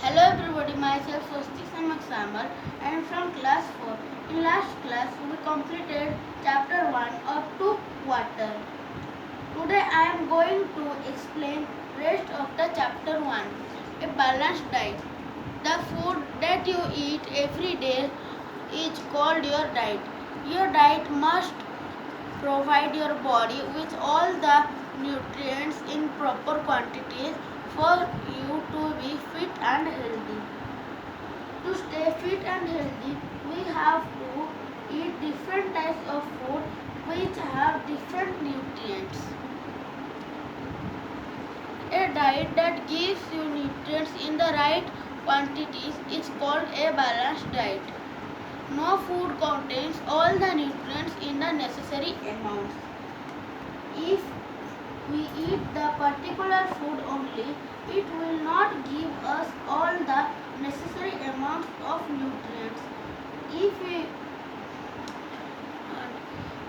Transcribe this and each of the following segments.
Hello everybody, myself Swastik Samak Samar and from class 4. In last class we completed chapter 1 of To Water. Today I am going to explain rest of the chapter 1. A balanced diet. The food that you eat every day is called your diet. Your diet must provide your body with all the nutrients in proper quantities for you to be fit and healthy. To stay fit and healthy, we have to eat different types of food which have different nutrients. A diet that gives you nutrients in the right quantities is called a balanced diet. No food contains all the nutrients in the necessary amounts. If we eat the particular food only, it will not give us all the necessary amounts of nutrients. If we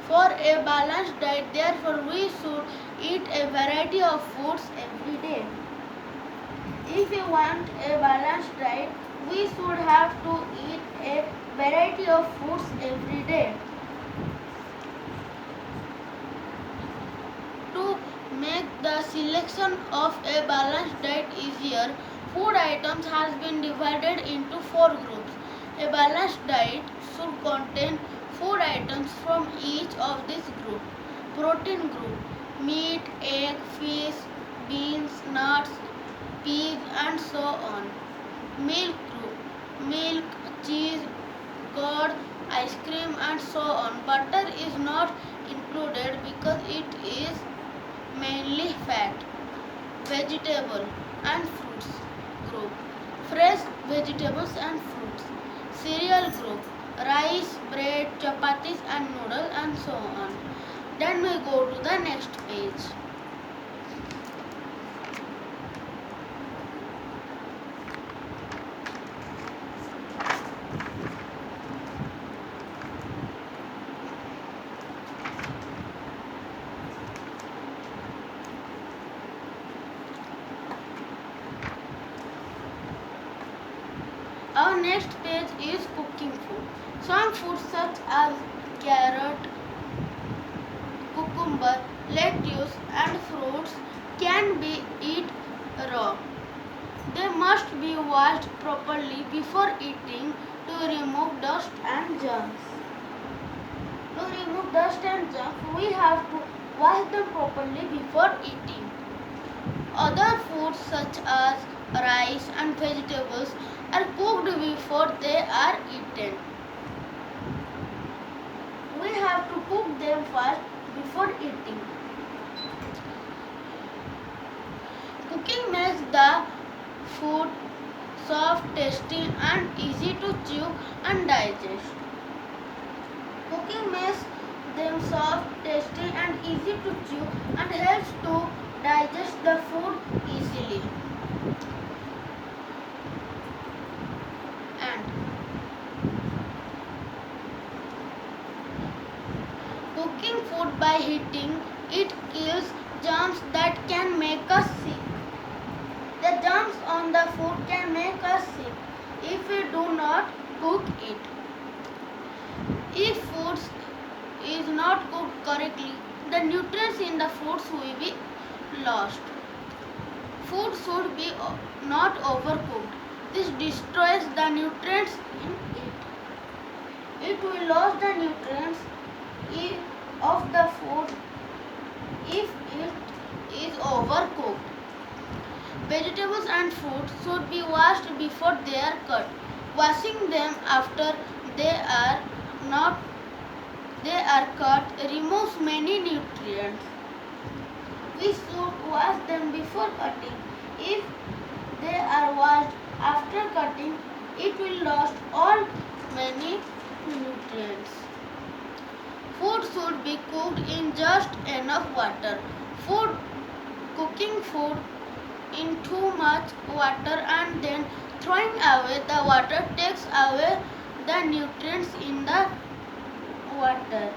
For a balanced diet, therefore we should eat a variety of foods every day. If we want a balanced diet, we should have to eat a variety of foods every day. To make the selection of a balanced diet easier, food items has been divided into 4 groups. A balanced diet should contain food items from each of these groups. Protein group: meat, egg, fish, beans, nuts, peas and so on. Milk group: milk, cheese, curd, ice cream and so on. Butter is not included because it is mainly fat. Vegetable and fruits group: fresh vegetables and fruits. Cereal group: rice, bread, chapatis and noodles and so on. Then we go to the next page. Our next page is cooking food. Some foods such as carrot, cucumber, lettuce and fruits can be eaten raw. They must be washed properly before eating to remove dust and germs. To remove dust and germs, we have to wash them properly before eating. Other foods such as rice and vegetables are cooked before they are eaten. We have to cook them first before eating. Cooking makes the food soft, tasty and easy to chew and digest. Cooking makes them soft, tasty and easy to chew and helps to digest the food easily. And cooking food by heating it kills germs that can make us sick. The germs on the food can make us sick if we do not cook it. If food is not cooked correctly, the nutrients in the foods will be lost. Food should be not overcooked. This destroys the nutrients in it. It will lose the nutrients of the food if it is overcooked. Vegetables and fruits should be washed before they are cut. Washing them after they are cut removes many nutrients. We should wash them before cutting. If they are washed after cutting, it will lose all many nutrients. Food should be cooked in just enough water. Cooking food in too much water and then throwing away the water takes away the nutrients in the water.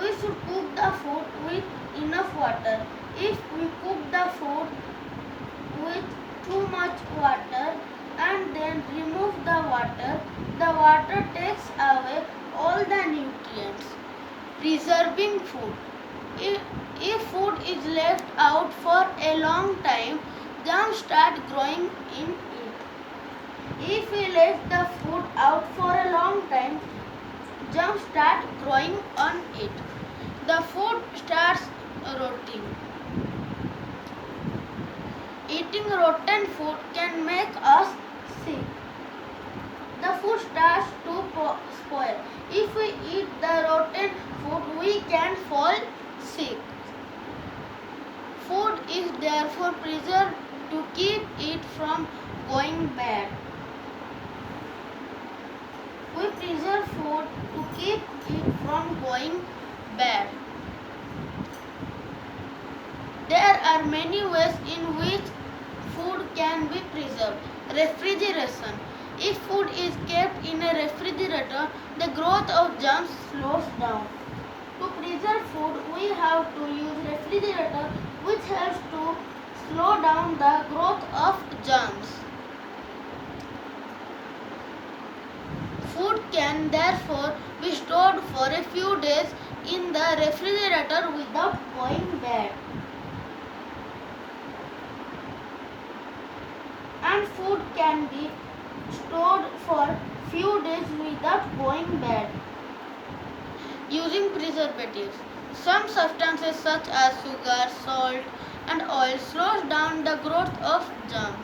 We should cook the food with enough water. If we cook the food with too much water and then remove the water takes away all the nutrients. Preserving food. If food is left out for a long time, germs start growing in it. If we left the food out for a long time, germs start growing on it. The food starts rotting. Eating rotten food can make us sick. The food starts to spoil. If we eat the rotten food, we can fall sick. Food is therefore preserved to keep it from going bad. We preserve food to keep it from going bad. There are many ways in which food can be preserved. Refrigeration. If food is kept in a refrigerator, the growth of germs slows down. To preserve food, we have to use refrigerator, which helps to slow down the growth of germs. Food can therefore be stored for a few days in the refrigerator without going bad. And food can be stored for few days without going bad. Using preservatives. Some substances such as sugar, salt and oil slows down the growth of germs.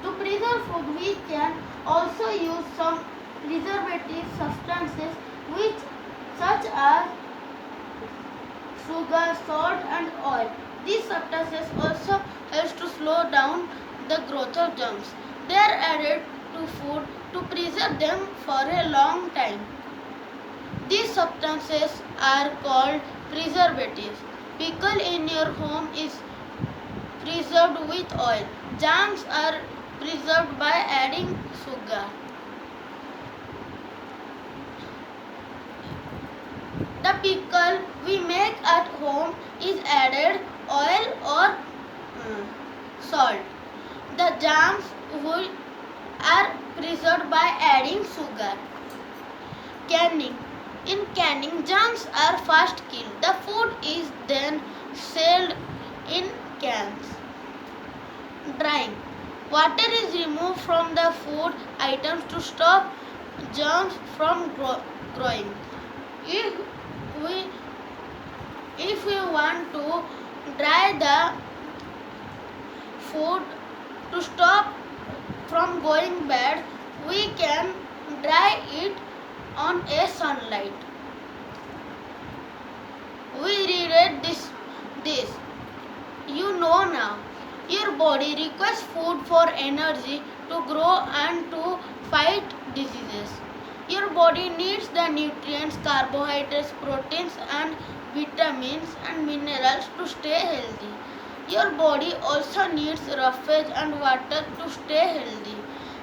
To preserve food, we can also use some preservative substances which such as sugar, salt and oil. These substances also help to slow down the growth of germs. They are added to food to preserve them for a long time. These substances are called preservatives. Pickle in your home is preserved with oil. Jams are preserved by adding sugar. The pickle we make at home is added oil or salt. The jams are preserved by adding sugar. Canning. In canning, germs are fast killed. The food is then sealed in cans. Drying. Water is removed from the food items to stop germs from growing. If we want to dry the food to stop from going bad, we can dry it on a sunlight. We read this. You know now. Your body requires food for energy to grow and to fight diseases. Your body needs the nutrients, carbohydrates, proteins and vitamins and minerals to stay healthy. Your body also needs roughage and water to stay healthy.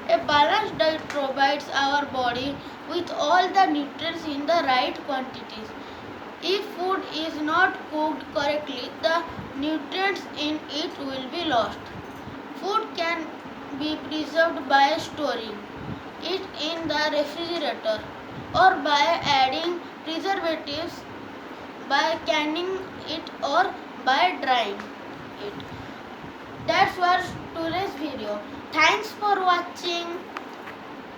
A balanced diet provides our body with all the nutrients in the right quantities. If food is not cooked correctly, the nutrients in it will be lost. Food can be preserved by storing it in the refrigerator or by adding preservatives, by canning it or by drying it. That was today's video. Thanks for watching.